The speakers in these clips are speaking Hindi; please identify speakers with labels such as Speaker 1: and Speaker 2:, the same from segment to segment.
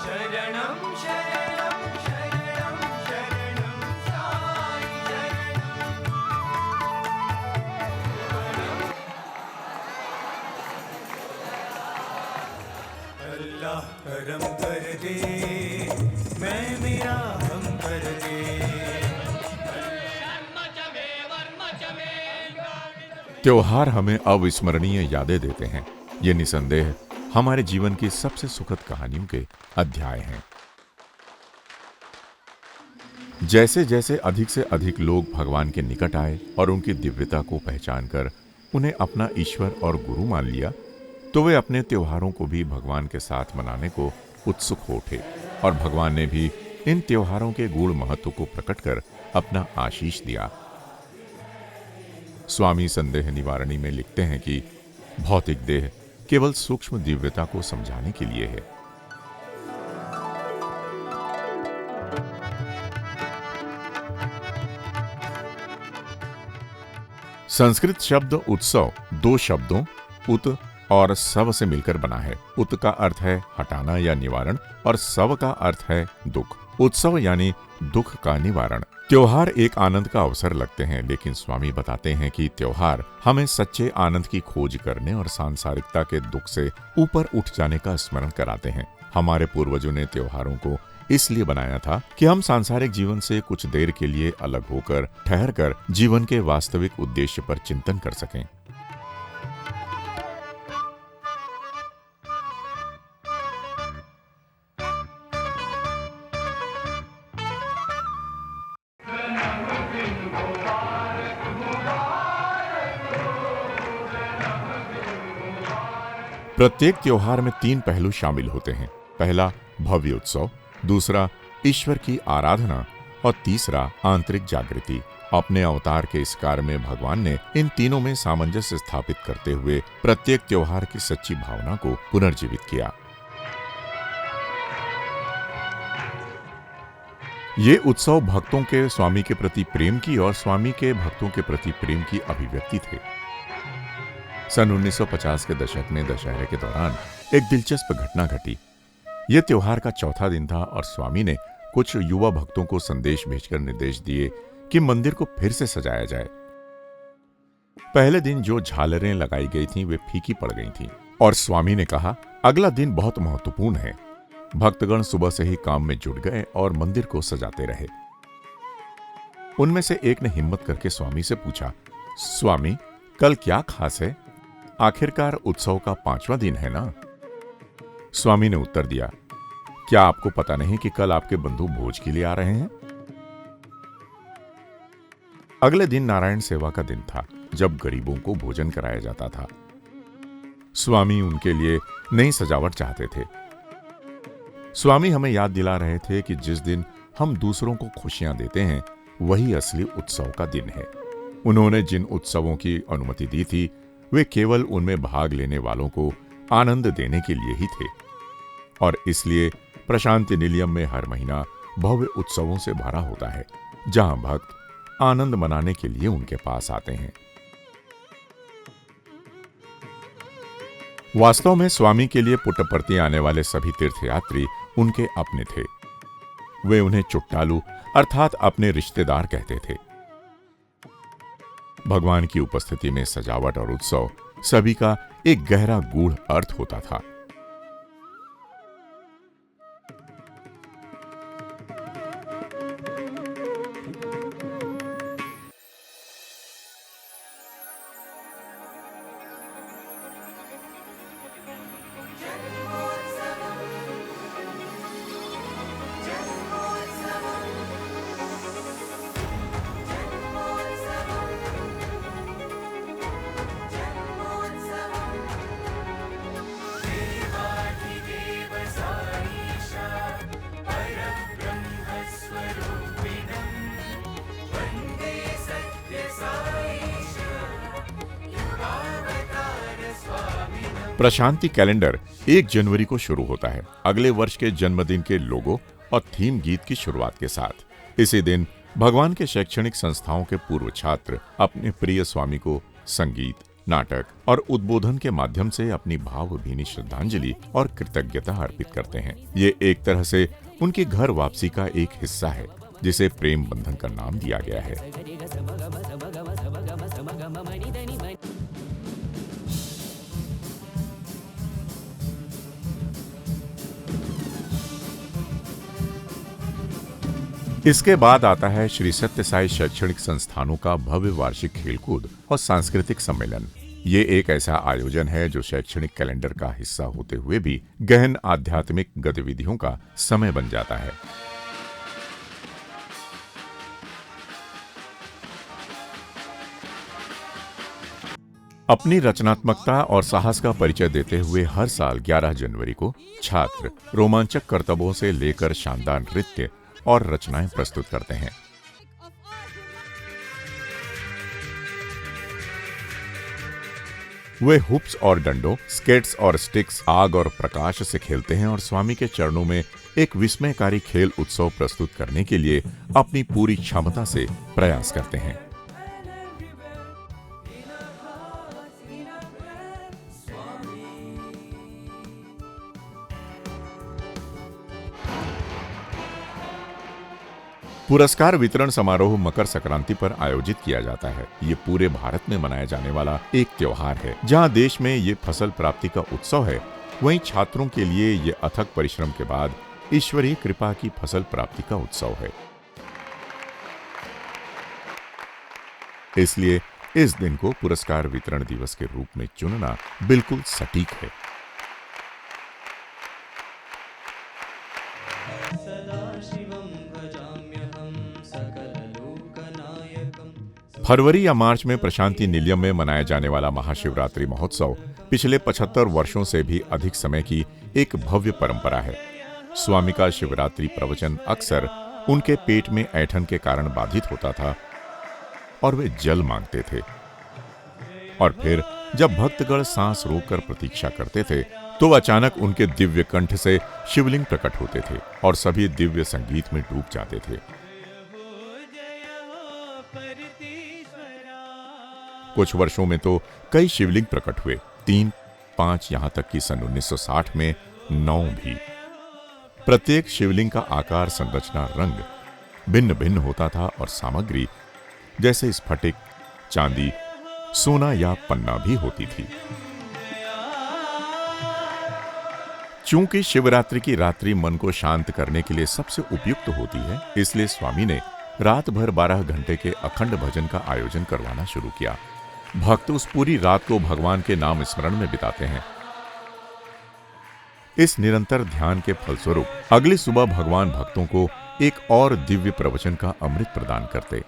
Speaker 1: शरणं शरणं शरणं शरणं साई शरणं। अल्लाह करम कर दे, मैं मेरा हम कर दे।
Speaker 2: त्योहार हमें अविस्मरणीय यादें देते हैं। ये निसंदेह हमारे जीवन की सबसे सुखद कहानियों के अध्याय हैं। जैसे जैसे अधिक से अधिक लोग भगवान के निकट आए और उनकी दिव्यता को पहचान कर उन्हें अपना ईश्वर और गुरु मान लिया, तो वे अपने त्योहारों को भी भगवान के साथ मनाने को उत्सुक हो उठे और भगवान ने भी इन त्योहारों के गूढ़ महत्व को प्रकट कर अपना आशीष दिया। स्वामी संदेह निवारणी में लिखते हैं कि भौतिक देह केवल सूक्ष्म दिव्यता को समझाने के लिए है। संस्कृत शब्द उत्सव दो शब्दों उत और सव से मिलकर बना है। उत का अर्थ है हटाना या निवारण और सव का अर्थ है दुख। उत्सव यानी दुख का निवारण। त्योहार एक आनंद का अवसर लगते हैं, लेकिन स्वामी बताते हैं कि त्योहार हमें सच्चे आनंद की खोज करने और सांसारिकता के दुख से ऊपर उठ जाने का स्मरण कराते हैं। हमारे पूर्वजों ने त्योहारों को इसलिए बनाया था कि हम सांसारिक जीवन से कुछ देर के लिए अलग होकर ठहर कर जीवन के वास्तविक उद्देश्य पर चिंतन कर सकें। प्रत्येक त्योहार में 3 पहलू शामिल होते हैं। पहला भव्य उत्सव, दूसरा ईश्वर की आराधना और तीसरा आंतरिक जागृति। अपने अवतार के इस कार्य में भगवान ने इन तीनों में सामंजस्य स्थापित करते हुए प्रत्येक त्योहार की सच्ची भावना को पुनर्जीवित किया। ये उत्सव भक्तों के स्वामी के प्रति प्रेम की और स्वामी के भक्तों के प्रति प्रेम की अभिव्यक्ति थे। सन 1950 के दशक में दशहरे के दौरान एक दिलचस्प घटना घटी। यह त्योहार का चौथा दिन था और स्वामी ने कुछ युवा भक्तों को संदेश भेजकर निर्देश दिए कि मंदिर को फिर से सजाया जाए। पहले दिन जो झालरें लगाई गई थीं वे फीकी पड़ गई थीं और स्वामी ने कहा, अगला दिन बहुत महत्वपूर्ण है। भक्तगण सुबह से ही काम में जुट गए और मंदिर को सजाते रहे। उनमें से एक ने हिम्मत करके स्वामी से पूछा, स्वामी कल क्या खास है? आखिरकार उत्सव का 5वां दिन है ना? स्वामी ने उत्तर दिया, क्या आपको पता नहीं कि कल आपके बंधु भोज के लिए आ रहे हैं? अगले दिन नारायण सेवा का दिन था, जब गरीबों को भोजन कराया जाता था। स्वामी उनके लिए नई सजावट चाहते थे। स्वामी हमें याद दिला रहे थे कि जिस दिन हम दूसरों को खुशियां देते हैं वही असली उत्सव का दिन है। उन्होंने जिन उत्सवों की अनुमति दी थी वे केवल उनमें भाग लेने वालों को आनंद देने के लिए ही थे और इसलिए प्रशांति निलयम में हर महीना भव्य उत्सवों से भरा होता है, जहां भक्त आनंद मनाने के लिए उनके पास आते हैं। वास्तव में स्वामी के लिए पुट्टपर्ती आने वाले सभी तीर्थयात्री उनके अपने थे। वे उन्हें चुट्टालू अर्थात अपने रिश्तेदार कहते थे। भगवान की उपस्थिति में सजावट और उत्सव सभी का एक गहरा गूढ़ अर्थ होता था। प्रशांति कैलेंडर 1 जनवरी को शुरू होता है, अगले वर्ष के जन्मदिन के लोगो और थीम गीत की शुरुआत के साथ। इसी दिन भगवान के शैक्षणिक संस्थाओं के पूर्व छात्र अपने प्रिय स्वामी को संगीत, नाटक और उद्बोधन के माध्यम से अपनी भावभीनी श्रद्धांजलि और कृतज्ञता अर्पित करते हैं। ये एक तरह से उनकी घर वापसी का एक हिस्सा है, जिसे प्रेम बंधन का नाम दिया गया है। इसके बाद आता है श्री सत्य साई शैक्षणिक संस्थानों का भव्य वार्षिक खेलकूद और सांस्कृतिक सम्मेलन। ये एक ऐसा आयोजन है जो शैक्षणिक कैलेंडर का हिस्सा होते हुए भी गहन आध्यात्मिक गतिविधियों का समय बन जाता है। अपनी रचनात्मकता और साहस का परिचय देते हुए हर साल 11 जनवरी को छात्र रोमांचक करतबों से लेकर शानदार नृत्य और रचनाएं प्रस्तुत करते हैं। वे हुप्स और डंडों, स्केट्स और स्टिक्स, आग और प्रकाश से खेलते हैं और स्वामी के चरणों में एक विस्मयकारी खेल उत्सव प्रस्तुत करने के लिए अपनी पूरी क्षमता से प्रयास करते हैं। पुरस्कार वितरण समारोह मकर संक्रांति पर आयोजित किया जाता है। ये पूरे भारत में मनाया जाने वाला एक त्योहार है। जहां देश में ये फसल प्राप्ति का उत्सव है, वहीं छात्रों के लिए ये अथक परिश्रम के बाद ईश्वरीय कृपा की फसल प्राप्ति का उत्सव है। इसलिए इस दिन को पुरस्कार वितरण दिवस के रूप में चुनना बिल्कुल सटीक है। फरवरी या मार्च में प्रशांति निलयम में मनाया जाने वाला महाशिवरात्रि महोत्सव पिछले 75 वर्षों से भी अधिक समय की एक भव्य परंपरा है। स्वामी का शिवरात्रि प्रवचन अक्सर उनके पेट में ऐंठन के कारण बाधित होता था और वे जल मांगते थे, और फिर जब भक्तगण सांस रोककर प्रतीक्षा करते थे तो अचानक उनके दिव्य कंठ से शिवलिंग प्रकट होते थे और सभी दिव्य संगीत में डूब जाते थे। कुछ वर्षों में तो कई शिवलिंग प्रकट हुए, 3, 5, यहां तक कि सन 1960 में 9 भी। प्रत्येक शिवलिंग का आकार, संरचना, रंग भिन्न भिन्न होता था और सामग्री जैसे स्फटिक, चांदी, सोना या पन्ना भी होती थी। चूंकि शिवरात्रि की रात्रि मन को शांत करने के लिए सबसे उपयुक्त होती है, इसलिए स्वामी ने रात भर 12 घंटे के अखंड भजन का आयोजन करवाना शुरू किया। भक्त उस पूरी रात को भगवान के नाम स्मरण में बिताते हैं। इस निरंतर ध्यान के फलस्वरूप अगली सुबह भगवान भक्तों को एक और दिव्य प्रवचन का अमृत प्रदान करते।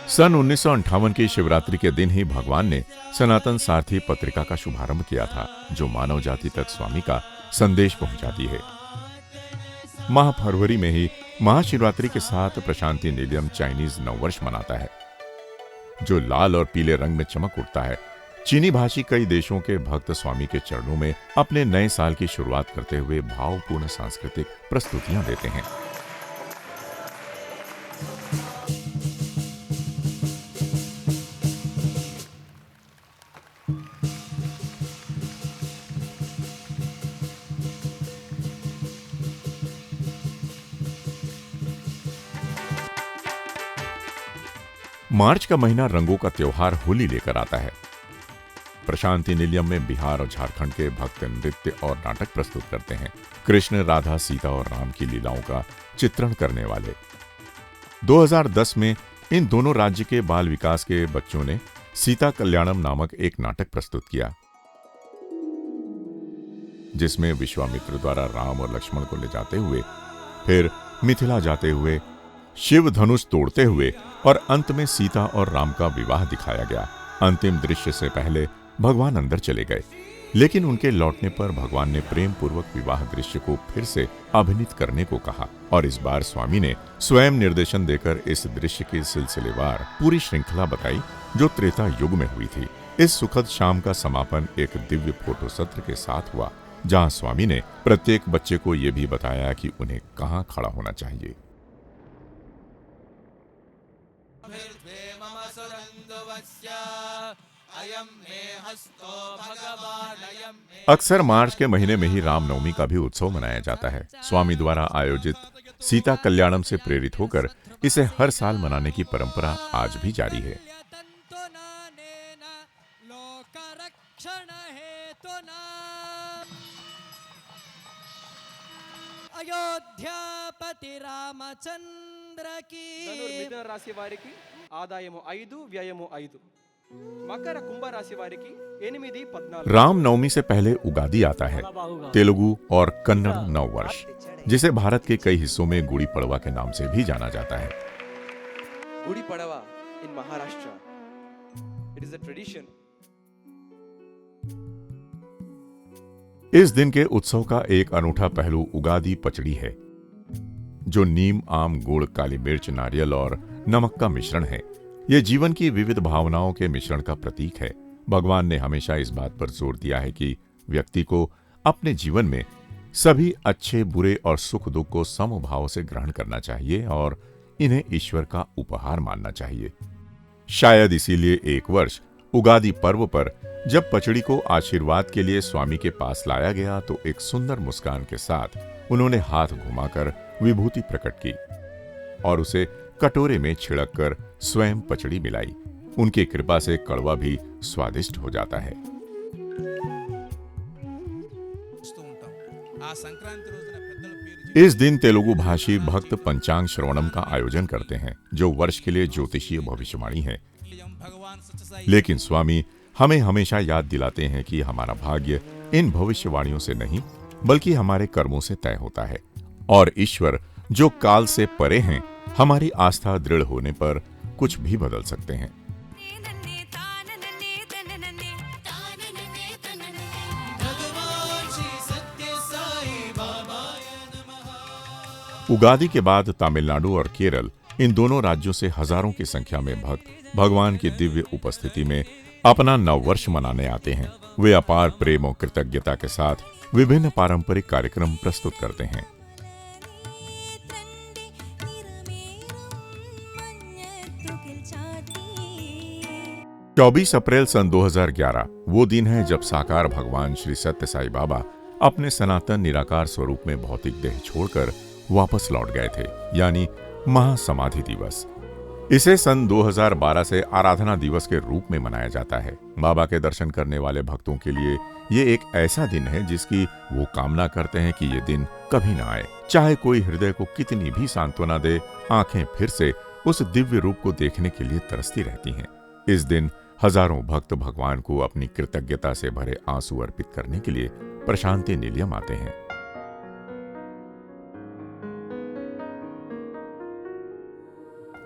Speaker 2: सन 1958 की शिवरात्रि के दिन ही भगवान ने सनातन सारथी पत्रिका का शुभारंभ किया था, जो मानव जाति तक स्वामी का संदेश पहुंचाती है। माह फरवरी में ही महाशिवरात्रि के साथ प्रशांति निलयम चाइनीज नववर्ष मनाता है, जो लाल और पीले रंग में चमक उठता है। चीनी भाषी कई देशों के भक्त स्वामी के चरणों में अपने नए साल की शुरुआत करते हुए भावपूर्ण सांस्कृतिक प्रस्तुतियां देते हैं। मार्च का महीना रंगों का त्योहार होली लेकर आता है। प्रशांति निलयम में बिहार और झारखंड के भक्त नृत्य और नाटक प्रस्तुत करते हैं। कृष्ण, राधा, सीता और राम की लीलाओं का चित्रण करने वाले 2010 में इन दोनों राज्य के बाल विकास के बच्चों ने सीता कल्याणम नामक एक नाटक प्रस्तुत किया, जिसमें विश्वामित्र द्वारा राम और लक्ष्मण को ले जाते हुए, फिर मिथिला जाते हुए, शिव धनुष तोड़ते हुए और अंत में सीता और राम का विवाह दिखाया गया। अंतिम दृश्य से पहले भगवान अंदर चले गए, लेकिन उनके लौटने पर भगवान ने प्रेम पूर्वक विवाह दृश्य को फिर से अभिनीत करने को कहा, और इस बार स्वामी ने स्वयं निर्देशन देकर इस दृश्य की सिलसिलेवार पूरी श्रृंखला बताई, जो त्रेता युग में हुई थी। इस सुखद शाम का समापन एक दिव्य फोटो सत्र के साथ हुआ, जहां स्वामी ने प्रत्येक बच्चे को यह भी बताया कि उन्हें कहां खड़ा होना चाहिए। अक्सर मार्च के महीने में ही रामनवमी का भी उत्सव मनाया जाता है। स्वामी द्वारा आयोजित सीता कल्याणम से प्रेरित होकर इसे हर साल मनाने की परंपरा आज भी जारी है।
Speaker 3: అయోధ్యాపతి రామచంద్రకి
Speaker 4: మిథున రాశి వారికి ఆదాయము 5 వ్యయము 5 मकर कुंभ राशि वारी की 8 14
Speaker 2: रामनवमी से पहले उगादि आता है, तेलुगु और कन्नड़ नव वर्ष, जिसे भारत के कई हिस्सों में गुड़ी पड़वा के नाम से भी जाना जाता है।
Speaker 4: Gudi Padwa in Maharashtra it is a tradition.
Speaker 2: इस दिन के उत्सव का एक अनूठा पहलू उगादि पचड़ी है, जो नीम, आम, गुड़, काली मिर्च, नारियल और नमक का मिश्रण है। यह जीवन की विविध भावनाओं के मिश्रण का प्रतीक है। भगवान ने हमेशा इस बात पर जोर दिया है कि व्यक्ति को अपने जीवन में सभी अच्छे, बुरे और सुख दुख को समभाव से ग्रहण करना चाहिए और इन्हें ईश्वर का उपहार मानना चाहिए। शायद इसीलिए एक वर्ष उगादि पर्व पर जब पचड़ी को आशीर्वाद के लिए स्वामी के पास लाया गया तो एक सुंदर मुस्कान के साथ उन्होंने हाथ घुमाकर विभूति प्रकट की और उसे कटोरे में छिड़क कर स्वयं पचड़ी मिलाई। उनकी कृपा से कड़वा भी स्वादिष्ट हो जाता है। इस दिन तेलुगु भाषी भक्त पंचांग श्रवणम का आयोजन करते हैं, जो वर्ष के लिए ज्योतिषीय भविष्यवाणी है। लेकिन स्वामी हमें हमेशा याद दिलाते हैं कि हमारा भाग्य इन भविष्यवाणियों से नहीं बल्कि हमारे कर्मों से तय होता है और ईश्वर जो काल से परे हैं, हमारी आस्था दृढ़ होने पर कुछ भी बदल सकते हैं। उगादि के बाद तमिलनाडु और केरल, इन दोनों राज्यों से हजारों की संख्या में भक्त भगवान की दिव्य उपस्थिति में अपना नववर्ष मनाने आते हैं। वे अपार प्रेम और कृतज्ञता के साथ विभिन्न पारंपरिक कार्यक्रम प्रस्तुत करते हैं। 24 अप्रैल सन 2011 वो दिन है जब साकार भगवान श्री सत्य साई बाबा अपने सनातन निराकार स्वरूप में भौतिक देह छोड़कर वापस लौट गए थे, यानी महासमाधि दिवस। इसे सन 2012 से आराधना दिवस के रूप में मनाया जाता है। बाबा के दर्शन करने वाले भक्तों के लिए ये एक ऐसा दिन है जिसकी वो कामना करते हैं कि ये दिन कभी ना आए। चाहे कोई हृदय को कितनी भी सांत्वना दे, आंखें फिर से उस दिव्य रूप को देखने के लिए तरसती रहती हैं। इस दिन हजारों भक्त भगवान को अपनी कृतज्ञता से भरे आंसू अर्पित करने के लिए प्रशांति निलयम आते हैं।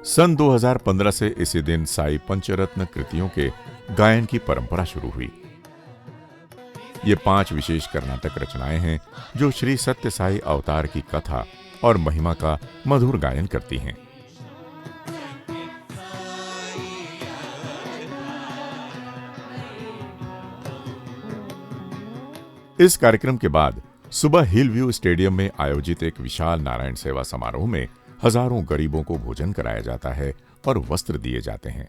Speaker 2: सन 2015 से इसी दिन साई पंचरत्न कृतियों के गायन की परंपरा शुरू हुई। ये 5 विशेष कर्नाटक रचनाएं हैं जो श्री सत्य साई अवतार की कथा और महिमा का मधुर गायन करती हैं। इस कार्यक्रम के बाद सुबह हिल व्यू स्टेडियम में आयोजित एक विशाल नारायण सेवा समारोह में हजारों गरीबों को भोजन कराया जाता है और वस्त्र दिए जाते हैं।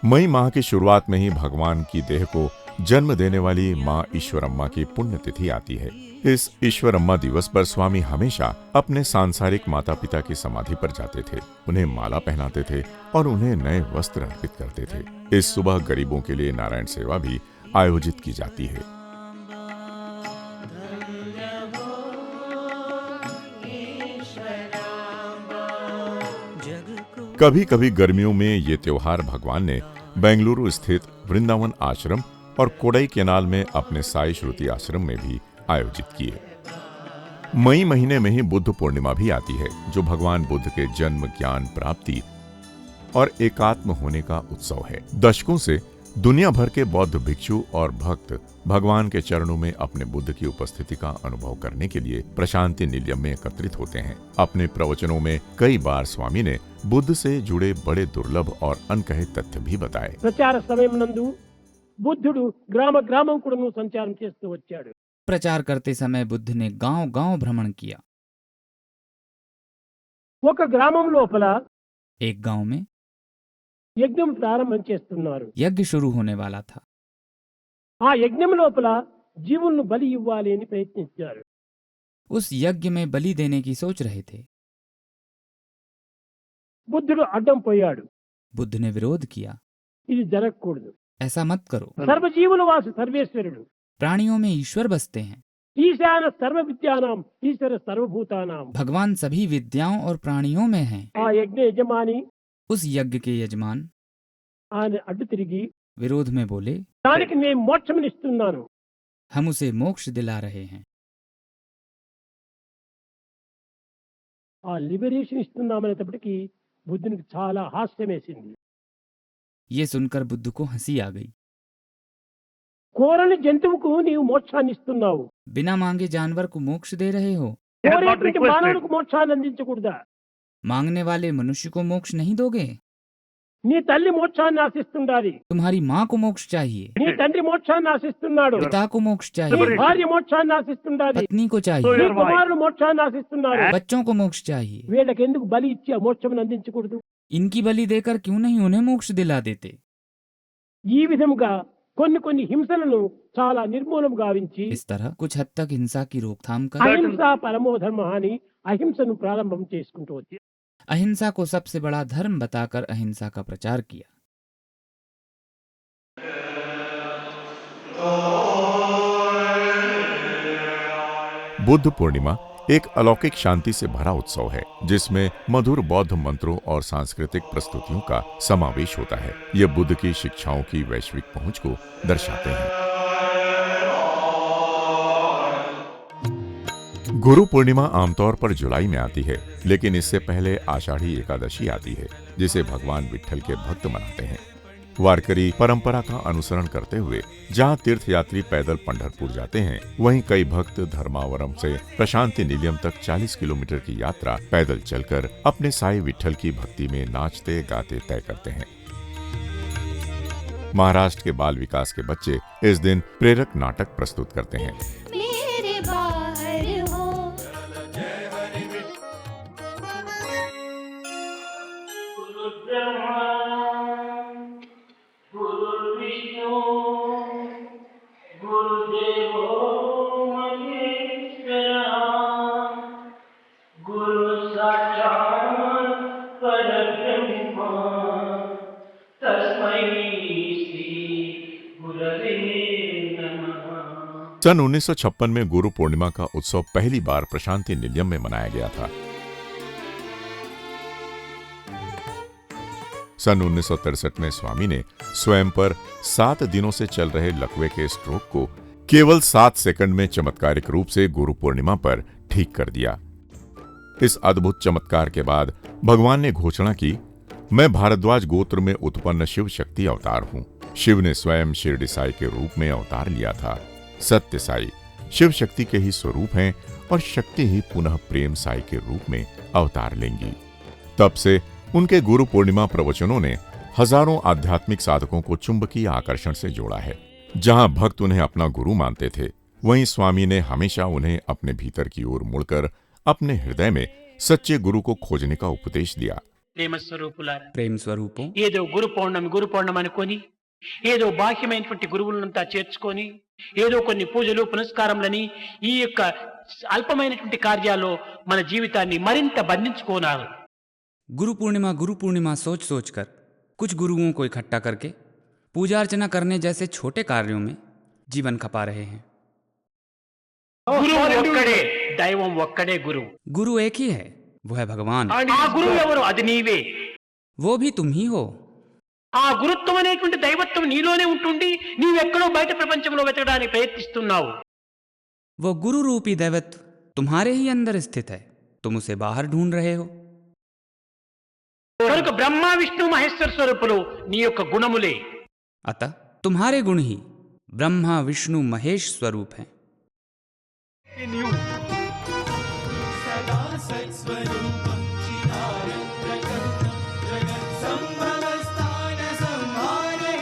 Speaker 2: मई माह की शुरुआत में ही भगवान की देह को जन्म देने वाली मां ईश्वरम्मा की पुण्यतिथि आती है। इस ईश्वरम्मा दिवस पर स्वामी हमेशा अपने सांसारिक माता पिता की समाधि पर जाते थे, उन्हें माला पहनाते थे और उन्हें नए वस्त्र अर्पित करते थे। इस सुबह गरीबों के लिए नारायण सेवा भी आयोजित की जाती है। कभी कभी गर्मियों में ये त्योहार भगवान ने बेंगलुरु स्थित वृंदावन आश्रम और कोडाई केनाल में अपने साई श्रुति आश्रम में भी आयोजित किए। मई महीने में ही बुद्ध पूर्णिमा भी आती है, जो भगवान बुद्ध के जन्म, ज्ञान प्राप्ति और एकात्म होने का उत्सव है। दशकों से दुनिया भर के बौद्ध भिक्षु और भक्त भगवान के चरणों में अपने बुद्ध की उपस्थिति का अनुभव करने के लिए प्रशांति निलयम में एकत्रित होते हैं। अपने प्रवचनों में कई बार स्वामी ने बुद्ध से जुड़े बड़े दुर्लभ और अनकहे तथ्य भी बताए।
Speaker 5: प्रचार समय నందు బుద్ధుడు గ్రామ గ్రామం కూడాను సంచారం చేస్తూ వచ్చాడు.
Speaker 6: प्रचार करते समय बुद्ध ने गांव-गांव भ्रमण किया।
Speaker 5: ఒక గ్రామం లోపల
Speaker 6: एक गांव में
Speaker 5: యజ్ఞం ప్రారంభం చేస్తున్నారు.
Speaker 6: यज्ञ शुरू होने वाला था।
Speaker 5: ఆ యజ్ఞం లోపల జీవులను బలి ఇవ్వాలి అని ప్రయత్నించారు.
Speaker 6: उस यज्ञ में बलि देने की सोच रहे थे।
Speaker 5: బుద్ధుడు అడ్డం పోయాడు.
Speaker 6: बुद्ध ने विरोध किया,
Speaker 5: ఇది జరగకూడదు.
Speaker 6: ऐसा मत करो।
Speaker 5: సర్వజీవుల వాసు సర్వేశ్వరుడు.
Speaker 6: प्राणियों में ईश्वर बसते हैं।
Speaker 5: ఈశాన సర్వ విద్యానాం ఈశ్వర సర్వభూతానాం.
Speaker 6: भगवान सभी विद्याओं और प्राणियों में हैं।
Speaker 5: ఆ యజ్ఞ యజమాని
Speaker 6: उस यज्ञ के यजमान
Speaker 5: ఆయన అడ్డు తిరిగి
Speaker 6: विरोध में बोले,
Speaker 5: దానికి నేను మోక్షమునిస్తున్నాను.
Speaker 6: हम उसे मोक्ष दिला रहे हैं।
Speaker 5: ఆ లిబరేషన్ ఇస్తున్నామనేటప్పటికీ బుద్ధునికి చాలా హాస్యం వేసింది.
Speaker 6: ये सुनकर बुद्ध को हंसी आ गई।
Speaker 5: కోరని జంతువుకు నీవు మోక్షాన్ని ఇస్తున్నావు.
Speaker 6: बिना मांगे जानवर को मोक्ष दे रहे हो।
Speaker 5: కోరేటువంటి మానవునికి మోక్షాన్ని అందించకూడదా?
Speaker 6: मांगने वाले मनुष्य को मोक्ष नहीं दोगे?
Speaker 5: నీ తల్లి మోక్షాన్ని ఆశిస్తుండాలి.
Speaker 6: तुम्हारी माँ को मोक्ष चाहिए,
Speaker 5: నీ తండ్రి మోక్షాన్ని ఆశిస్తున్నాడు.
Speaker 6: पिता को मोक्ष
Speaker 5: నీ
Speaker 6: चाहिए,
Speaker 5: భార్య మోక్షాన్ని ఆశిస్తుండాలి.
Speaker 6: पत्नी को
Speaker 5: నీ
Speaker 6: चाहिए,
Speaker 5: కుమారుడు మోక్షాన్ని ఆశిస్తున్నారు.
Speaker 6: बच्चों को मोक्ष चाहिए।
Speaker 5: వీళ్ళకి ఎందుకు బలి ఇచ్చి ఆ మోక్షమును అందించకూడదు?
Speaker 6: इनकी बलि देकर क्यों नहीं उन्हें मोक्ष दिला देते?
Speaker 5: ఈ విధముగా కొన్ని కొన్ని హింసలను చాలా నిర్మూలం గావించి
Speaker 6: इस तरह कुछ हद तक हिंसा की रोकथाम कर
Speaker 5: అహింస పరమో ధర్మ అని అహింసను ప్రారంభం చేసుకుంటూ వచ్చి
Speaker 6: अहिंसा को सबसे बड़ा धर्म बताकर अहिंसा का प्रचार किया।
Speaker 2: बुद्ध पूर्णिमा एक अलौकिक शांति से भरा उत्सव है जिसमें मधुर बौद्ध मंत्रों और सांस्कृतिक प्रस्तुतियों का समावेश होता है। ये बुद्ध की शिक्षाओं की वैश्विक पहुंच को दर्शाते हैं। गुरु पूर्णिमा आमतौर पर जुलाई में आती है, लेकिन इससे पहले आषाढ़ी एकादशी आती है, जिसे भगवान विट्ठल के भक्त मनाते हैं। वारकरी परंपरा का अनुसरण करते हुए जहाँ तीर्थयात्री पैदल पंढरपुर जाते हैं, वहीं कई भक्त धर्मावरम से प्रशांति निलयम तक 40 किलोमीटर की यात्रा पैदल चलकर अपने साईं विट्ठल की भक्ति में नाचते गाते तय करते हैं। महाराष्ट्र के बाल विकास के बच्चे इस दिन प्रेरक नाटक प्रस्तुत करते हैं।
Speaker 7: मेरे बाहर हो
Speaker 2: सन 1956 में गुरु पूर्णिमा का उत्सव पहली बार प्रशांति निलयम में मनाया गया था। सन 1963 में स्वामी ने स्वयं पर 7 दिनों से चल रहे लकवे के स्ट्रोक को केवल 7 सेकंड में चमत्कारिक रूप से गुरु पूर्णिमा पर ठीक कर दिया। इस अद्भुत चमत्कार के बाद भगवान ने घोषणा की, मैं भारद्वाज गोत्र में उत्पन्न शिव शक्ति अवतार हूँ। शिव ने स्वयं शिरडी साई के रूप में अवतार लिया था। सत्य साई शिव शक्ति के ही स्वरूप हैं और शक्ति ही पुनः प्रेम साई के रूप में अवतार लेंगी। तब से उनके गुरु पूर्णिमा प्रवचनों ने हजारों आध्यात्मिक साधकों को चुंबकीय आकर्षण से जोड़ा है। जहां भक्त उन्हें अपना गुरु मानते थे, वहीं स्वामी ने हमेशा उन्हें अपने भीतर की ओर मुड़कर अपने हृदय में सच्चे गुरु को खोजने का उपदेश दिया।
Speaker 8: ప్రేమ స్వరూపులారా,
Speaker 6: प्रेम स्वरूपों,
Speaker 8: ఏదో గురు పౌర్ణమి అనుకొని ఏదో బాహ్యమైనటువంటి గురువులంతా చేర్చుకొని ఏదో కొన్ని పూజలు పునస్కారములని ఈ యొక్క అల్పమైనటువంటి కార్యాల్లో మన జీవితాన్ని మరింత బంధించుకోనారు।
Speaker 6: गुरु पूर्णिमा सोच सोच कर कुछ गुरुओं को इकट्ठा करके पूजा अर्चना करने जैसे छोटे कार्यों में जीवन खपा रहे हैं।
Speaker 8: గురువు ఒక్కడే, దైవం ఒక్కడే గురువు।
Speaker 6: गुरु एक ही है, वो है भगवान।
Speaker 8: ఆ గురువు ఎవరు? అది నీవే।
Speaker 6: वो भी तुम ही हो।
Speaker 8: ఆ గురుత్వం అనేటువంటి దైవత్వం నీలోనే ఉంటుండి నీవెక్కడో బయట ప్రపంచంలో వెతకడానికి ప్రయత్నిస్తున్నావు।
Speaker 6: वो गुरु रूपी दैवत्व तुम्हारे ही अंदर स्थित है, तुम उसे बाहर ढूंढ रहे हो।
Speaker 8: కనుక బ్రహ్మ విష్ణు మహేశ్వర స్వరూపులు నీ యొక్క గుణములే।
Speaker 6: अतः तुम्हारे गुण ही ब्रह्मा विष्णु महेश स्वरूप हैं।
Speaker 1: सदा सत्स्वरूपं चिदानन्दघनं जगत्सम्भवस्थानसंहारे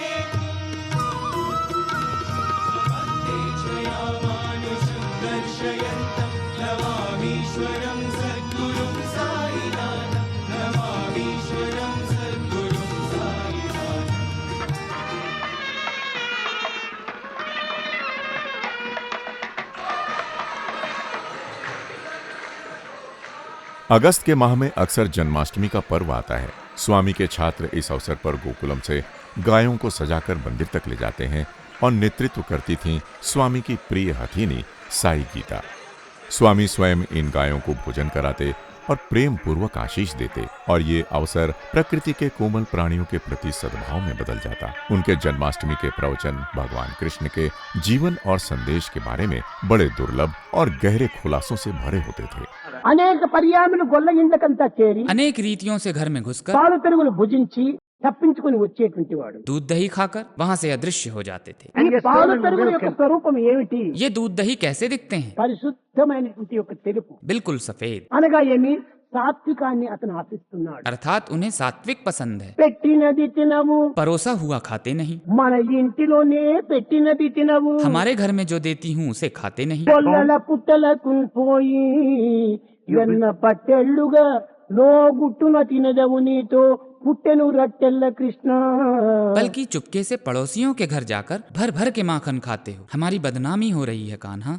Speaker 2: अगस्त के माह में अक्सर जन्माष्टमी का पर्व आता है। स्वामी के छात्र इस अवसर पर गोकुलम से गायों को सजाकर मंदिर तक ले जाते हैं और नेतृत्व करती थीं स्वामी की प्रिय हथिनी साई गीता। स्वामी स्वयं इन गायों को भोजन कराते और प्रेम पूर्वक आशीष देते और ये अवसर प्रकृति के कोमल प्राणियों के प्रति सद्भाव में बदल जाता। उनके जन्माष्टमी के प्रवचन भगवान कृष्ण के जीवन और संदेश के बारे में बड़े दुर्लभ और गहरे खुलासों से भरे होते थे।
Speaker 5: అనేక పర్యాములు గొల్ల ఇండ్లకంతా చేరి
Speaker 6: अनेक रीतियों से घर में घुसकर
Speaker 5: పాలు పెరుగులు భుజించి తప్పించుకొని వచ్చేటువంటి వాడు।
Speaker 6: दूध दही खाकर वहां से अदृश्य हो जाते थे।
Speaker 5: ఈ పాలు పెరుగుల యొక్క స్వరూపం ఏమిటి?
Speaker 6: ये दूध दही कैसे दिखते हैं?
Speaker 5: పరిశుద్ధమైనటువంటి యొక్క తెలుపు,
Speaker 6: बिल्कुल सफेद,
Speaker 5: అనగా ఏమి సాత్వికాన్ని అతను ఆశిస్తున్నాడు।
Speaker 6: अर्थात उन्हें सात्विक पसंद है।
Speaker 5: పెట్టినది తినవు,
Speaker 6: परोसा हुआ खाते नहीं।
Speaker 5: మన ఇంటిలోనే పెట్టినది తినవు,
Speaker 6: हमारे घर में जो देती हूँ उसे खाते नहीं।
Speaker 5: గొల్లల పుట్టలకు పోయి వెన్న పట్టెళ్ళుగా లో గుట్టున తినదవు నీతో పుట్టెను రట్టెల్ల కృష్ణ।
Speaker 6: बल्कि चुपके से पड़ोसियों के घर जाकर भर भर के माखन खाते हो। हमारी बदनामी हो रही है कान्हा।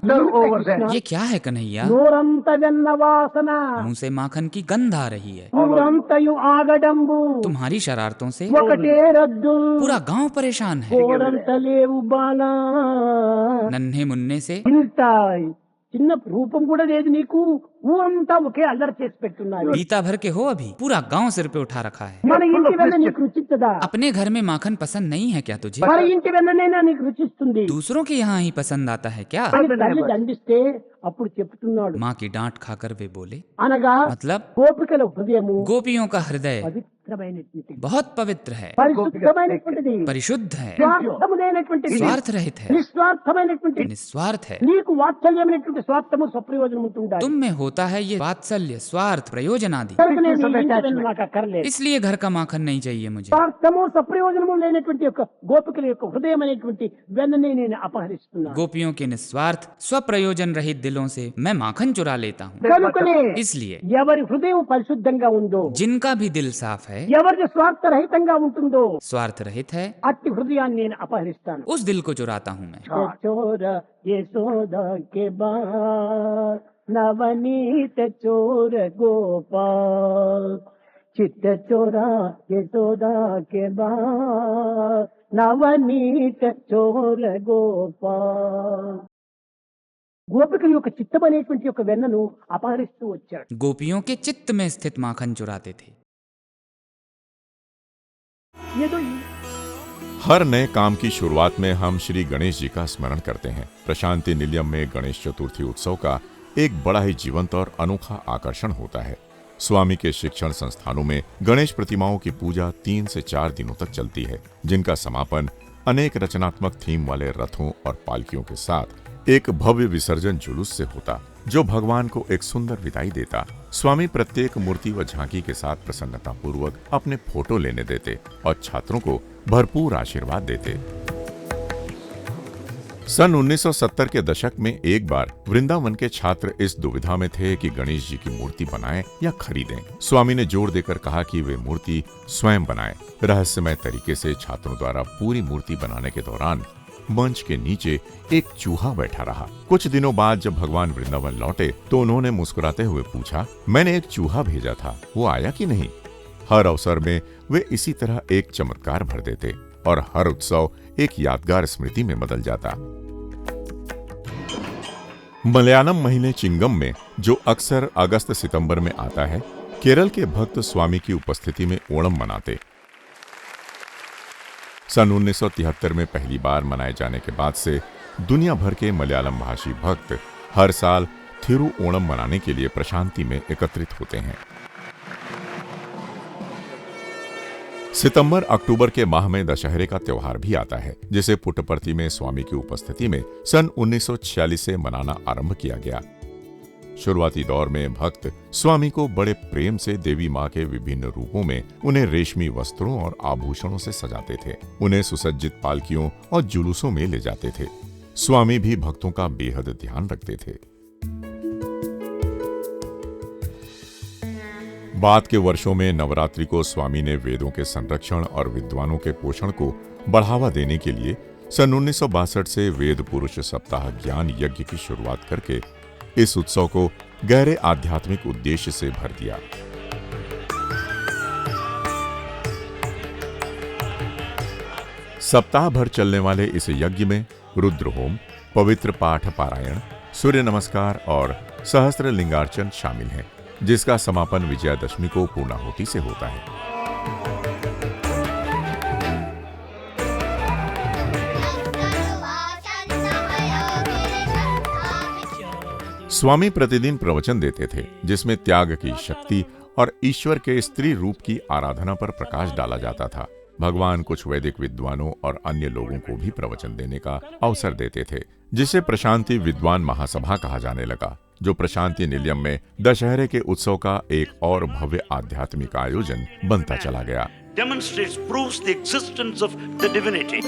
Speaker 6: ये क्या है कन्हैया?
Speaker 5: నోరంత వెన్న వాసన,
Speaker 6: मुंह से माखन की गंध आ रही है।
Speaker 5: ఊరంతయు ఆగడంబు,
Speaker 6: तुम्हारी शरारतों से
Speaker 5: ఒకటే రద్దు,
Speaker 6: पूरा गांव परेशान है।
Speaker 5: కోరంత లేవు బాలా।
Speaker 6: नन्हे मुन्ने से
Speaker 5: ఇంత చిన్న రూపం కూడా లేదు నీకు, ఊరంతా ఒకే అల్లరి చేసి పెట్టున్నాడు।
Speaker 6: बीता भर के हो अभी, पूरा गांव सिर पे उठा रखा है।
Speaker 5: మన ఇంటి వెన్న నీకు రుచిస్తుందా?
Speaker 6: अपने घर में माखन पसंद नहीं है क्या तुझे?
Speaker 5: మన ఇంటి వెన్ననైనా నీకు రుచిస్తుంది
Speaker 6: दूसरों के यहाँ ही पसंद आता है क्या?
Speaker 5: అని తల్లి దండిస్తే అప్పుడు చెప్తున్నాడు।
Speaker 6: माँ की डांट खाकर वे बोले,
Speaker 5: అనగా
Speaker 6: मतलब
Speaker 5: గోపికల హృదయము
Speaker 6: गोपियों का हृदय
Speaker 5: పవిత్రమైనటువంటిది,
Speaker 6: बहुत पवित्र है,
Speaker 5: పరిశుద్ధమైనటువంటిది,
Speaker 6: परिशुद्ध है,
Speaker 5: స్వార్థములేనటువంటిది,
Speaker 6: स्वार्थ रहित है,
Speaker 5: నిస్వార్థమైనటువంటిది।
Speaker 6: निस्वार्थ है।
Speaker 5: నీకు వాత్సల్యమైనటువంటి స్వార్థము స్వప్రయోజనం ఉంటుండాలి।
Speaker 6: तुम में होता है ये वात्सल्य, स्वार्थ, प्रयोजन आदि।
Speaker 5: కనుక నేను ఈ ఇంటి వెన్న నాకు అక్కర్లేదు।
Speaker 6: इसलिए घर का माखन नहीं चाहिए मुझे।
Speaker 5: స్వార్థము స్వప్రయోజనము లేనటువంటి యొక్క గోపికల యొక్క హృదయం అనేటువంటి వెన్ననే నేను అపహరిస్తున్నాను।
Speaker 6: गोपियों के निस्वार्थ स्वप्रयोजन रहित दिलों से मैं माखन चुरा लेता हूँ।
Speaker 5: కనుకనే
Speaker 6: इसलिए
Speaker 5: ఎవరి హృదయం పరిశుద్ధంగా ఉందో,
Speaker 6: जिनका भी दिल साफ है,
Speaker 5: ఎవరి స్వార్థ రహితంగా ఉంటుందో
Speaker 6: स्वार्थ रहित है,
Speaker 5: అట్టి హృదయాన్ని నేను అపహరిస్తాను।
Speaker 6: उस दिल को चुराता हूँ मैं।
Speaker 5: చోర యశోదా के बार नवनीत चोर गोपाल, चित्त चोरा यशोदा के बार नवनीत चोर गोपाल। గోపికల యొక్క చిత్తం అనేటువంటి యొక్క వెన్నను అపహరిస్తూ వచ్చాడు।
Speaker 6: गोपियों के चित्त में स्थित माखन चुराते थे।
Speaker 5: ఏదో
Speaker 2: हर नए काम की शुरुआत में हम श्री गणेश जी का स्मरण करते हैं। प्रशांति निलयम में गणेश चतुर्थी उत्सव का एक बड़ा ही जीवंत और अनोखा आकर्षण होता है। स्वामी के शिक्षण संस्थानों में गणेश प्रतिमाओं की पूजा 3 से 4 दिनों तक चलती है, जिनका समापन अनेक रचनात्मक थीम वाले रथों और पालकियों के साथ एक भव्य विसर्जन जुलूस से होता, जो भगवान को एक सुंदर विदाई देता। स्वामी प्रत्येक मूर्ति व झांकी के साथ प्रसन्नता पूर्वक अपने फोटो लेने देते और छात्रों को भरपूर आशीर्वाद देते। सन 1970 के दशक में एक बार वृंदावन के छात्र इस दुविधा में थे कि गणेश जी की मूर्ति बनाएं या खरीदें। स्वामी ने जोर देकर कहा कि वे मूर्ति स्वयं बनाएं। रहस्यमय तरीके से छात्रों द्वारा पूरी मूर्ति बनाने के दौरान मंच के नीचे एक चूहा बैठा रहा। कुछ दिनों बाद जब भगवान वृंदावन लौटे तो उन्होंने मुस्कुराते हुए पूछा, मैंने एक चूहा भेजा था, वो आया कि नहीं? हर अवसर में वे इसी तरह एक चमत्कार भर देते और हर उत्सव एक यादगार स्मृति में बदल जाता। मलयालम महीने चिंगम में, जो अक्सर अगस्त सितंबर में आता है, केरल के भक्त स्वामी की उपस्थिति में ओणम मनाते। सन 1973 में पहली बार मनाए जाने के बाद से दुनिया भर के मलयालम भाषी भक्त हर साल थिरु ओणम मनाने के लिए प्रशांति में एकत्रित होते हैं। सितंबर अक्टूबर के माह में दशहरे का त्योहार भी आता है, जिसे पुट्टपर्थी में स्वामी की उपस्थिति में सन 1946 से मनाना आरंभ किया गया। शुरुआती दौर में भक्त स्वामी को बड़े प्रेम से देवी माँ के विभिन्न रूपों में उन्हें रेशमी वस्त्रों और आभूषणों से सजाते थे, उन्हें सुसज्जित पालकियों और जुलूसों में ले जाते थे। स्वामी भी भक्तों का बेहद ध्यान रखते थे। बाद के वर्षों में नवरात्रि को स्वामी ने वेदों के संरक्षण और विद्वानों के पोषण को बढ़ावा देने के लिए सन 1962 से वेद पुरुष सप्ताह ज्ञान यज्ञ की शुरुआत करके इस उत्सव को गहरे आध्यात्मिक उद्देश्य से भर दिया। सप्ताह भर चलने वाले इस यज्ञ में रुद्र होम, पवित्र पाठ पारायण, सूर्य नमस्कार और सहस्त्र लिंगार्चन शामिल हैं, जिसका समापन विजयादशमी को पूर्णाहुति से होता है। स्वामी प्रतिदिन प्रवचन देते थे, जिसमें त्याग की शक्ति और ईश्वर के स्त्री रूप की आराधना पर प्रकाश डाला जाता था। भगवान कुछ वैदिक विद्वानों और अन्य लोगों को भी प्रवचन देने का अवसर देते थे, जिसे प्रशांति विद्वान महासभा कहा जाने लगा, जो प्रशांति निलयम में दशहरे के उत्सव का एक और भव्य आध्यात्मिक आयोजन बनता चला गया।
Speaker 9: Demonstrates, proves the existence of the divinity.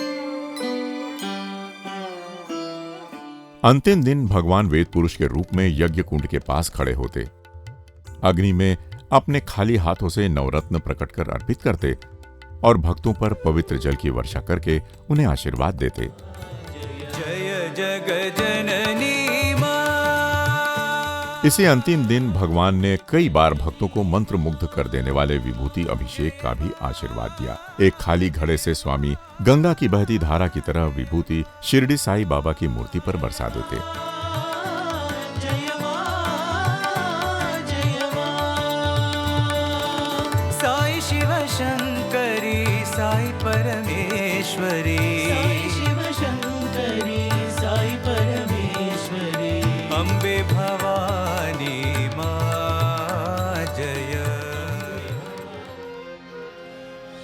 Speaker 2: अंतिम दिन भगवान वेद पुरुष के रूप में यज्ञ कुंड के पास खड़े होते, अग्नि में अपने खाली हाथों से नवरत्न प्रकट कर अर्पित करते और भक्तों पर पवित्र जल की वर्षा करके उन्हें आशीर्वाद देते।
Speaker 1: जय जग जननी मां।
Speaker 2: इसी अंतिम दिन भगवान ने कई बार भक्तों को मंत्र मुग्ध कर देने वाले विभूति अभिषेक का भी आशीर्वाद दिया। एक खाली घड़े से स्वामी गंगा की बहती धारा की तरह विभूति शिरडी साई बाबा की मूर्ति पर बरसा देते।
Speaker 1: साई शिव शंकरी साई परमेश्वरी, साई शिव शंकरी साई परमेश्वरी, अम्बे भवानी मां जय।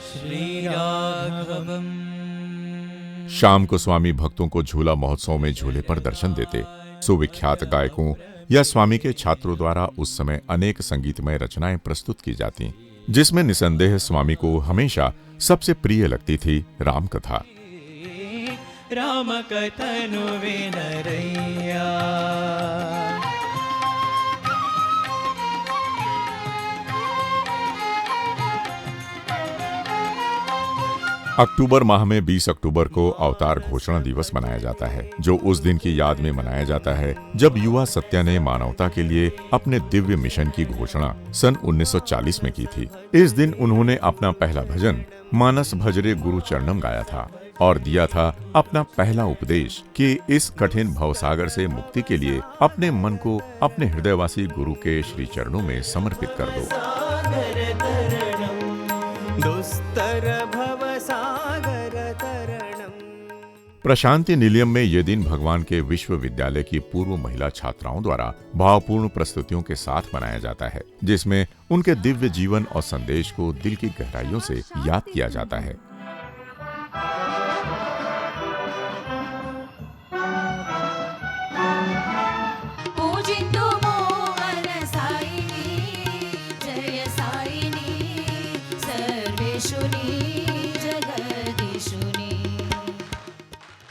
Speaker 1: श्री राघवम।
Speaker 2: शाम को स्वामी भक्तों को झूला महोत्सव में झूले पर दर्शन देते। सुविख्यात गायकों या स्वामी के छात्रों द्वारा उस समय अनेक संगीतमय रचनाएं प्रस्तुत की जाती, जिसमें निसंदेह स्वामी को हमेशा सबसे प्रिय लगती थी राम कथा।
Speaker 1: राम कथनु विनरैया।
Speaker 2: अक्टूबर माह में 20 अक्टूबर को अवतार घोषणा दिवस मनाया जाता है, जो उस दिन की याद में मनाया जाता है जब युवा सत्या ने मानवता के लिए अपने दिव्य मिशन की घोषणा सन 1940 में की थी। इस दिन उन्होंने अपना पहला भजन मानस भजरे गुरु चरणम गाया था और दिया था अपना पहला उपदेश कि इस कठिन भवसागर से मुक्ति के लिए अपने मन को अपने हृदयवासी गुरु के श्री चरणों में समर्पित कर दो।
Speaker 1: दुस्तर भव सागर तरणम।
Speaker 2: प्रशांति निलयम में ये दिन भगवान के विश्वविद्यालय की पूर्व महिला छात्राओं द्वारा भावपूर्ण प्रस्तुतियों के साथ मनाया जाता है, जिसमें उनके दिव्य जीवन और संदेश को दिल की गहराइयों से याद किया जाता है।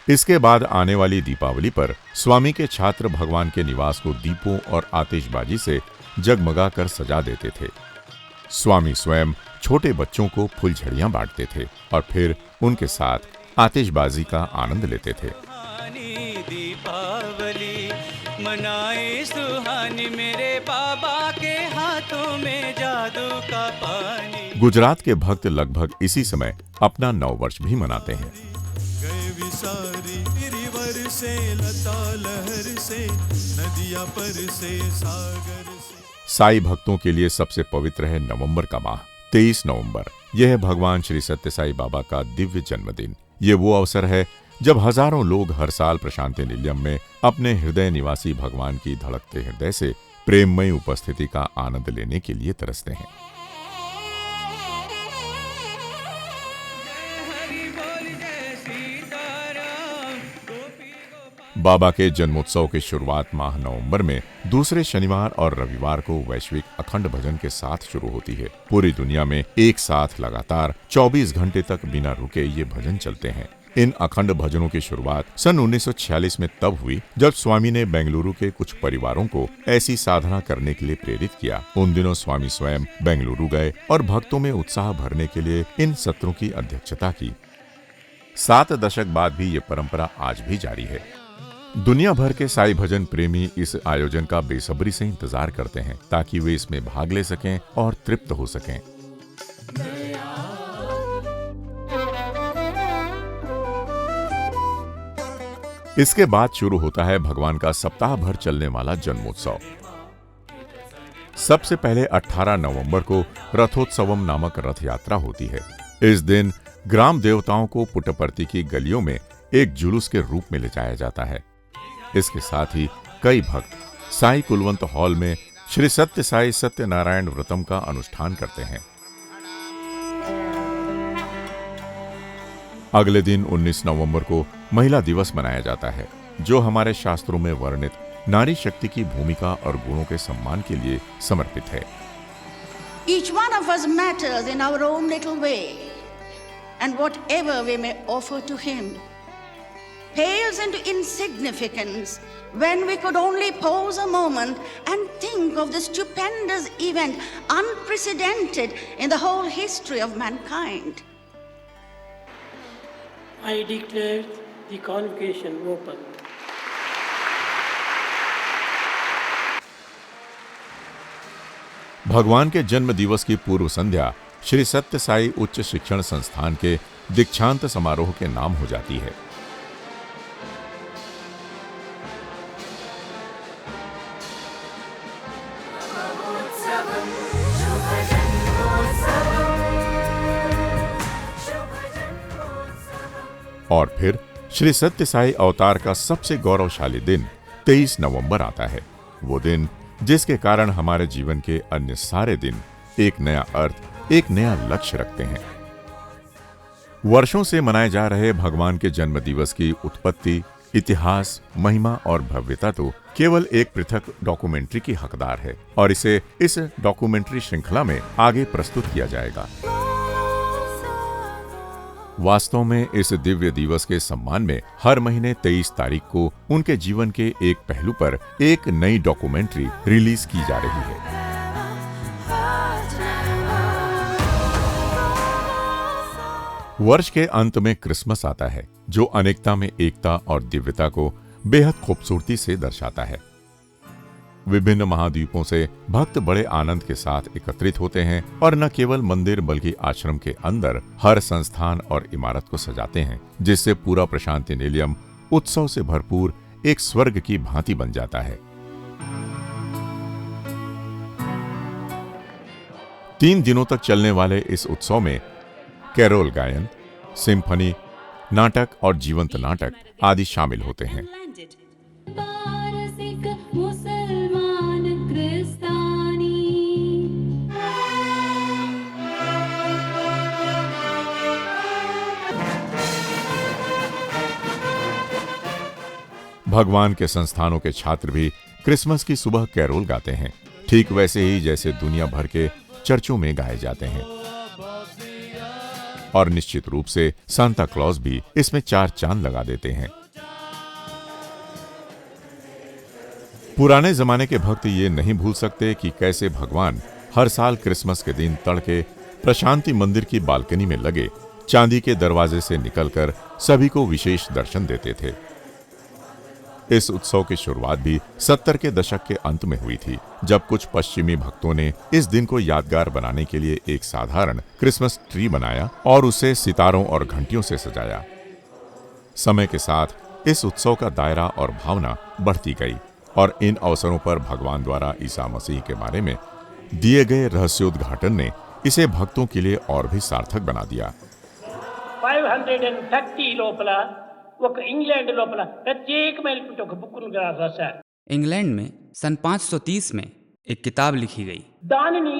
Speaker 2: इसके बाद आने वाली दीपावली पर स्वामी के छात्र भगवान के निवास को दीपों और आतिशबाजी से जगमगा कर सजा देते थे। स्वामी स्वयं छोटे बच्चों को फुलझड़ियां बांटते थे और फिर उनके साथ आतिशबाजी का आनंद लेते थे।
Speaker 1: दीपावली मनाए सुहानी, मेरे बाबा के हाथों में जादू का पानी।
Speaker 2: गुजरात के भक्त लगभग इसी समय अपना नववर्ष भी मनाते हैं।
Speaker 1: गए विसारी रिवर से, लता लहर से, नदिया पर से, सागर से।
Speaker 2: साई भक्तों के लिए सबसे पवित्र है नवंबर का माह। 23 नवंबर यह है भगवान श्री सत्य साई बाबा का दिव्य जन्मदिन। ये वो अवसर है जब हजारों लोग हर साल प्रशांति निलयम में अपने हृदय निवासी भगवान की धड़कते हृदय से प्रेममयी उपस्थिति का आनंद लेने के लिए तरसते हैं। बाबा के जन्मोत्सव की शुरुआत माह नवंबर में दूसरे शनिवार और रविवार को वैश्विक अखंड भजन के साथ शुरू होती है। पूरी दुनिया में एक साथ लगातार 24 घंटे तक बिना रुके ये भजन चलते हैं। इन अखंड भजनों की शुरुआत सन 1946 में तब हुई जब स्वामी ने बेंगलुरु के कुछ परिवारों को ऐसी साधना करने के लिए प्रेरित किया। उन दिनों स्वामी स्वयं बेंगलुरु गए और भक्तों में उत्साह भरने के लिए इन सत्रों की अध्यक्षता की। 7 दशक बाद भी ये परंपरा आज भी जारी है। दुनिया भर के साईं भजन प्रेमी इस आयोजन का बेसब्री से इंतजार करते हैं ताकि वे इसमें भाग ले सकें और तृप्त हो सकें। इसके बाद शुरू होता है भगवान का सप्ताह भर चलने वाला जन्मोत्सव। सबसे पहले 18 नवंबर को रथोत्सवम नामक रथ यात्रा होती है। इस दिन ग्राम देवताओं को पुट्टपर्ती की गलियों में एक जुलूस के रूप में ले जाया जाता है। इसके साथ ही कई भक्त साई कुलवंत हॉल में श्री सत्य साई सत्यनारायण व्रतम का अनुष्ठान करते हैं। अगले दिन 19 नवंबर को महिला दिवस मनाया जाता है, जो हमारे शास्त्रों में वर्णित नारी शक्ति की भूमिका और गुणों के सम्मान के लिए समर्पित है।
Speaker 10: Each one of us matters in our own little way, and whatever we may offer to him pales into insignificance when we could only pause a moment and think of the stupendous event unprecedented in the whole history of mankind.
Speaker 8: I declare the convocation open.
Speaker 2: भगवान के जन्म दिवस की पूर्व संध्या श्री सत्य साई उच्च शिक्षण संस्थान के दीक्षांत समारोह के नाम हो जाती है। और फिर श्री सत्य साई अवतार का सबसे गौरवशाली दिन 23 नवंबर आता है। वो दिन जिसके कारण हमारे जीवन के अन्य सारे दिन एक नया अर्थ, एक नया लक्ष्य रखते हैं। वर्षों से मनाए जा रहे भगवान के जन्म दिवस की उत्पत्ति, इतिहास, महिमा और भव्यता तो केवल एक पृथक डॉक्यूमेंट्री की हकदार है और इसे इस डॉक्यूमेंट्री श्रृंखला में आगे प्रस्तुत किया जाएगा। वास्तव में इस दिव्य दिवस के सम्मान में हर महीने 23 तारीख को उनके जीवन के एक पहलू पर एक नई डॉक्यूमेंट्री रिलीज की जा रही है। वर्ष के अंत में क्रिसमस आता है, जो अनेकता में एकता और दिव्यता को बेहद खूबसूरती से दर्शाता है। विभिन्न महाद्वीपों से भक्त बड़े आनंद के साथ एकत्रित होते हैं और न केवल मंदिर बल्कि आश्रम के अंदर हर संस्थान और इमारत को सजाते हैं, जिससे पूरा प्रशांति निलयम उत्सव से भरपूर एक स्वर्ग की भांति बन जाता है। 3 दिनों तक चलने वाले इस उत्सव में कैरोल गायन, सिम्फनी, नाटक और जीवंत नाटक आदि शामिल होते हैं। भगवान के संस्थानों के छात्र भी क्रिसमस की सुबह कैरोल गाते हैं, ठीक वैसे ही जैसे दुनिया भर के चर्चों में गाए जाते हैं। और निश्चित रूप से सांता क्लॉज भी इसमें 4 चांद लगा देते हैं। पुराने जमाने के भक्त ये नहीं भूल सकते कि कैसे भगवान हर साल क्रिसमस के दिन तड़के प्रशांति मंदिर की बालकनी में लगे चांदी के दरवाजे से निकलकर सभी को विशेष दर्शन देते थे। इस उत्सव की शुरुआत भी 70 के दशक के अंत में हुई थी, जब कुछ पश्चिमी भक्तों ने इस दिन को यादगार बनाने के लिए एक साधारण क्रिसमस ट्री बनाया और उसे सितारों और घंटियों से सजाया। समय के साथ इस उत्सव का दायरा और भावना बढ़ती गई और इन अवसरों पर भगवान द्वारा ईसा मसीह के बारे में दिए गए रहस्योद्घाटन ने इसे भक्तों के लिए और भी सार्थक बना दिया।
Speaker 8: 530 లోపల ఒక ఇంగ్లాండ్ లోపల ప్రత్యేకమైనటువంటి ఒక బుక్ను రాశారు।
Speaker 6: इंग्लैंड में सन 530 में एक किताब लिखी गई।
Speaker 8: దానిని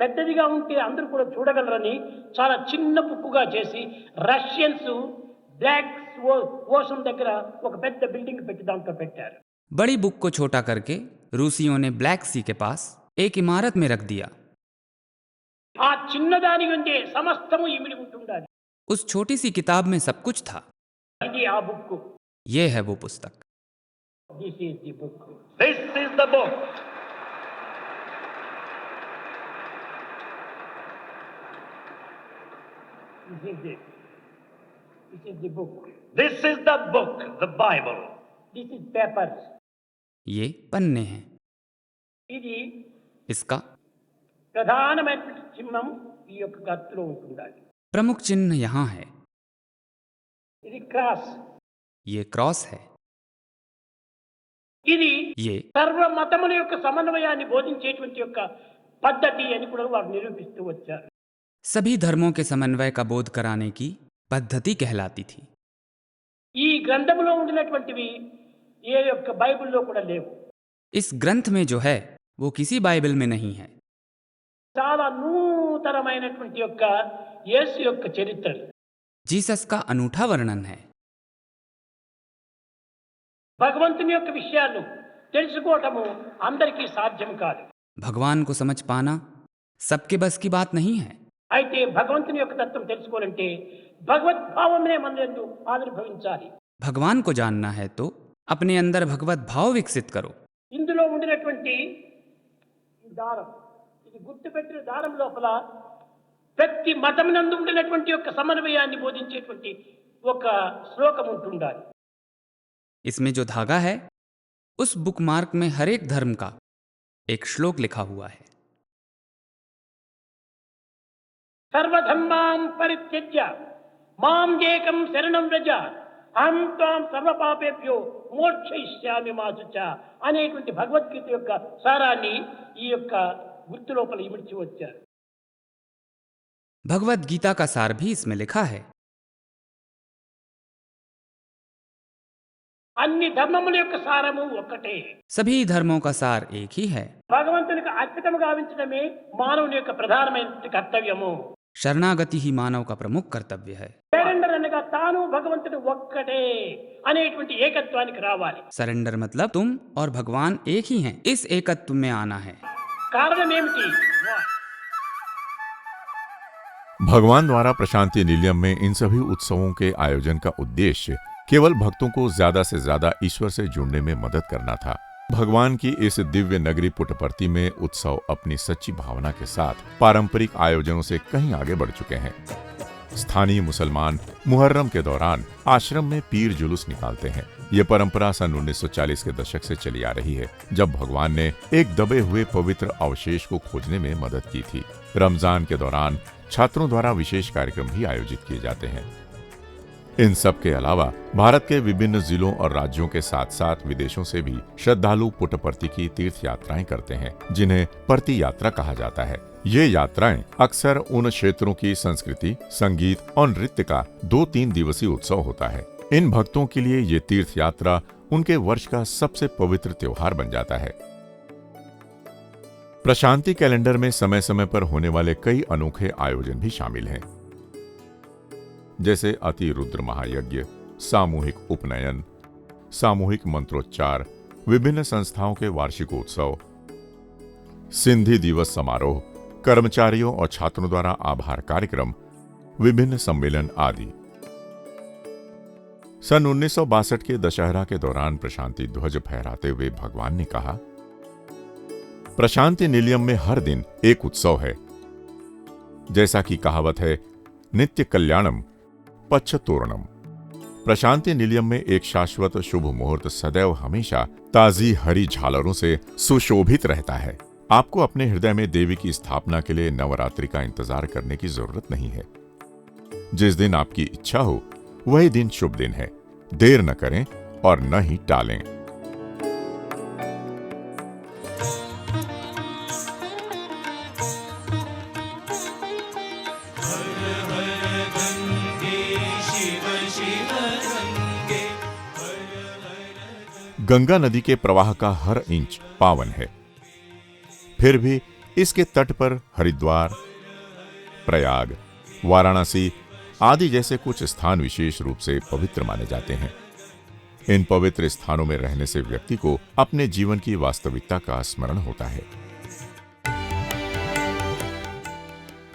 Speaker 8: పెద్దదిగా ఉంటే అందరూ కూడా చూడగలరని చాలా చిన్న బుక్కుగా చేసి రష్యన్స్ బ్లాక్ ఓషన్ దగ్గర ఒక పెద్ద బిల్డింగ్ పెట్టి దాంట్లో పెట్టారు।
Speaker 6: बड़ी बुक को छोटा करके रूसियों ने ब्लैक सी के पास एक इमारत में रख दिया।
Speaker 8: ఆ చిన్నదాని ఉండే సమస్తము ఇమిడి ఉంటుండాలి।
Speaker 6: उस छोटी सी किताब में सब कुछ था।
Speaker 8: ఇది ఆ బుక్।
Speaker 6: ये है वो पुस्तक।
Speaker 8: This is the book. This is the book. This is the book.
Speaker 9: This is the book, the Bible.
Speaker 5: This is papers.
Speaker 6: ये पन्ने हैं.
Speaker 5: ఇది
Speaker 6: इसका
Speaker 5: ప్రధానమైన చిహ్నం ఈ యొక్క గత్తులో ఉంటుండాలి.
Speaker 6: प्रमुख चिन्ह यहाँ है.
Speaker 5: ఇది క్రాస్.
Speaker 6: ये क्रॉस है.
Speaker 5: ఇది
Speaker 6: ये
Speaker 5: సర్వ మతముల యొక్క సమన్వయాన్ని బోధించేటువంటి యొక్క పద్ధతి అని కూడా వారు నిరూపిస్తూ వచ్చారు.
Speaker 6: सभी धर्मों के समन्वय का बोध कराने की पद्धति कहलाती थी.
Speaker 5: ఈ గ్రంథములో ఉండినటువంటివి ఏ యొక్క బైబిల్లో కూడా లేవు.
Speaker 6: इस ग्रंथ में जो है वो किसी बाइबल में नहीं है.
Speaker 5: చాలా నూతనమైనటువంటి యొక్క యేసు యొక్క చరిత్ర.
Speaker 6: जीसस का अनूठा वर्णन है.
Speaker 5: భగవంతుని యొక్క విషయాలు తెలుసుకోవటము అందరికీ సాధ్యం కాదు.
Speaker 6: भगवान को समझ पाना सबके बस की बात नहीं है.
Speaker 5: అయితే భగవంతుని యొక్క తత్వం తెలుసుకోవాలంటే భగవద్భావమే మనయందు ఆవిర్భవించాలి.
Speaker 6: भगवान को जानना है तो अपने अंदर भगवत भाव विकसित करो.
Speaker 5: ఇందులో ఉండినటువంటి ఈ దారం, ఇది గుర్తుపెట్టిన దారం లోపల ప్రతి మతమునందు ఉండినటువంటి యొక్క సమన్వయాన్ని బోధించేటువంటి ఒక శ్లోకం ఉంటుండాలి.
Speaker 6: इसमें जो धागा है उस बुकमार्क में हर एक धर्म का एक श्लोक लिखा हुआ है.
Speaker 5: సర్వధర్మాం పరిత్యజ్య మాం ఏకం శరణం వ్రజ అహం త్వాం సర్వపాపేభ్యో మోక్షయిష్యామి మా శుచ అనేటువంటి భగవద్గీత యొక్క సారాన్ని ఈ యొక్క గుర్తు లోపల ఇమిడ్చి వచ్చారు.
Speaker 6: भगवत गीता का सार भी इसमें लिखा है.
Speaker 5: అన్ని ధర్మముల యొక్క సారము ఒక్కటే.
Speaker 6: सभी धर्मों का सार एक ही है.
Speaker 5: భగవంతునికి అర్పితము గావించడమే మానవుని యొక్క ప్రధానమైన కర్తవ్యము.
Speaker 6: शरणागति ही मानव का प्रमुख कर्तव्य है.
Speaker 5: సరెండర్ అనగా తాను భగవంతుడు ఒక్కటే అనేటువంటి ఏకత్వానికి రావాలి.
Speaker 6: सरेंडर मतलब तुम और भगवान एक ही हैं. इस एकत्व में आना है.
Speaker 5: కారణం ఏమిటి?
Speaker 2: भगवान द्वारा प्रशांति निलयम में इन सभी उत्सवों के आयोजन का उद्देश्य केवल भक्तों को ज्यादा से ज्यादा ईश्वर से जुड़ने में मदद करना था. भगवान की इस दिव्य नगरी पुट्टपर्थी में उत्सव अपनी सच्ची भावना के साथ पारंपरिक आयोजनों से कहीं आगे बढ़ चुके हैं. स्थानीय मुसलमान मुहर्रम के दौरान आश्रम में पीर जुलूस निकालते हैं. ये परंपरा सन 1940 के दशक से चली आ रही है, जब भगवान ने एक दबे हुए पवित्र अवशेष को खोजने में मदद की थी. रमजान के दौरान छात्रों द्वारा विशेष कार्यक्रम भी आयोजित किए जाते हैं. इन सब के अलावा भारत के विभिन्न जिलों और राज्यों के साथ साथ विदेशों से भी श्रद्धालु पुट्टपर्थी की तीर्थ यात्राएं करते हैं, जिन्हें पर्ती यात्रा कहा जाता है. ये यात्राएं अक्सर उन क्षेत्रों की संस्कृति, संगीत और नृत्य का 2-3 दिवसीय उत्सव होता है. इन भक्तों के लिए ये तीर्थ यात्रा उनके वर्ष का सबसे पवित्र त्योहार बन जाता है. प्रशांति कैलेंडर में समय समय पर होने वाले कई अनोखे आयोजन भी शामिल हैं, जैसे अति रुद्र महायज्ञ, सामूहिक उपनयन, सामूहिक मंत्रोच्चार, विभिन्न संस्थाओं के वार्षिक उत्सव, सिंधी दिवस समारोह, कर्मचारियों और छात्रों द्वारा आभार कार्यक्रम, विभिन्न सम्मेलन आदि. सन 1962 के दशहरा के दौरान प्रशांति ध्वज फहराते हुए भगवान ने कहा, प्रशांति निलयम में हर दिन एक उत्सव है. जैसा कि कहावत है, नित्य कल्याणम पच्छ तोरणम. प्रशांति निलयम में एक शाश्वत शुभ मुहूर्त सदैव हमेशा ताजी हरी झालरों से सुशोभित रहता है. आपको अपने हृदय में देवी की स्थापना के लिए नवरात्रि का इंतजार करने की जरूरत नहीं है. जिस दिन आपकी इच्छा हो वही दिन शुभ दिन है. देर न करें और न ही टालें. गंगा नदी के प्रवाह का हर इंच पावन है. फिर भी इसके तट पर हरिद्वार, प्रयाग, वाराणसी आदि जैसे कुछ स्थान विशेष रूप से पवित्र माने जाते हैं. इन पवित्र स्थानों में रहने से व्यक्ति को अपने जीवन की वास्तविकता का स्मरण होता है.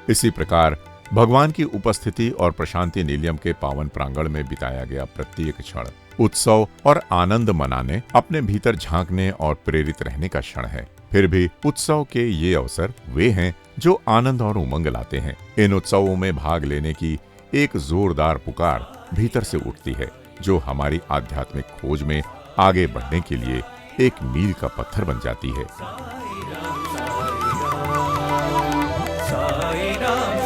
Speaker 2: इसी प्रकार भगवान की उपस्थिति और प्रशांति निलयम के पावन प्रांगण में बिताया गया प्रत्येक क्षण उत्सव और आनंद मनाने, अपने भीतर झांकने और प्रेरित रहने का क्षण है. फिर भी उत्सव के ये अवसर वे हैं जो आनंद और उमंग लाते हैं. इन उत्सवों में भाग लेने की एक जोरदार पुकार भीतर से उठती है, जो हमारी आध्यात्मिक खोज में आगे बढ़ने के लिए एक मील का पत्थर बन जाती है।
Speaker 1: साई राम